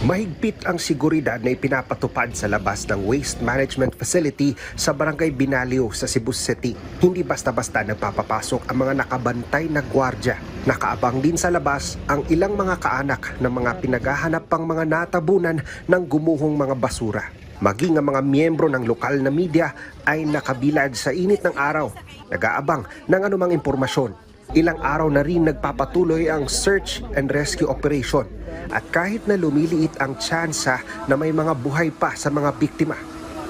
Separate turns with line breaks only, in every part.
Mahigpit ang seguridad na ipinapatupad sa labas ng Waste Management Facility sa Barangay Binaliw sa Cebu City. Hindi basta-basta nagpapapasok ang mga nakabantay na gwardya. Nakaabang din sa labas ang ilang mga kaanak ng mga pinaghahanap pang mga natabunan ng gumuhong mga basura. Maging ang mga miyembro ng lokal na media ay nakabilad sa init ng araw, nag-aabang ng anumang impormasyon. Ilang araw na rin nagpapatuloy ang search and rescue operation at kahit na lumiliit ang tsansa na may mga buhay pa sa mga biktima,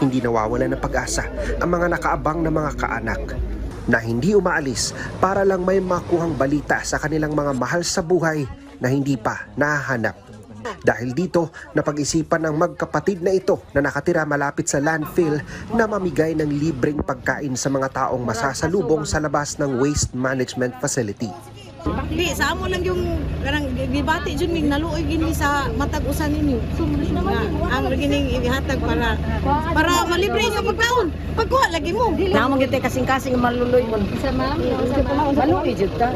hindi nawawala ng pag-asa ang mga nakaabang na mga kaanak na hindi umaalis para lang may makuhang balita sa kanilang mga mahal sa buhay na hindi pa nahahanap. Dahil dito, napag-isipan ng magkapatid na ito na nakatira malapit sa landfill na mamigay ng libreng pagkain sa mga taong masasalubong sa labas ng waste management facility.
Di, sa amo lang yung karang gibati jud mig naluoy gini sa matag usan ninyo. Ang gining ihatag para malibre yung pagkaon. Pagkuha lagi mo.
Namo gyud kasing-kasing maluloy mo.
Sa ma'am,
Maluoy jud ta.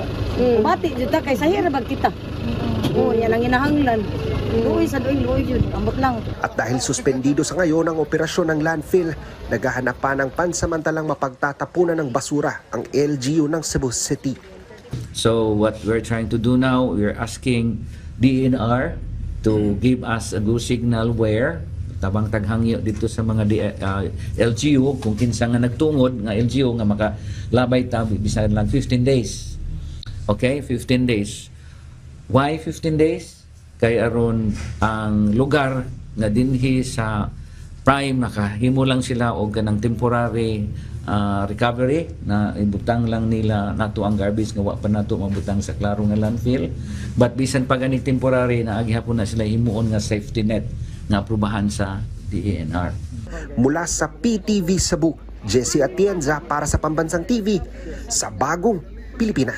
Bati jud ta kay sahira bag kita. Oh, yan ang inahanglan. Luoy sa luoy jud, ambot lang.
At dahil suspendido sa ngayon ang operasyon ng landfill, naghahanap pa ng pansamantalang mapagtatapunan ng basura ang LGU ng Cebu City.
So what we're trying to do now, we're asking DNR to give us a go signal where tabang taghangyo dito sa mga LGU kung kinsa nga nagtungod nga LGU nga makalabay ta bisan lang 15 days. Okay, 15 days. Why 15 days? Kay aron ang lugar nga dinhi sa prime nakahimo lang sila og kanang temporary recovery na ibutang lang nila nato ang garbage nga wa pa nato mabutang sa klaro nga landfill, but bisan pa gani temporary na agihapon na sila himuon nga safety net nga aprubahan sa DENR.
Mula sa PTV Cebu, Jesse Atienza para sa Pambansang TV sa Bagong Pilipinas.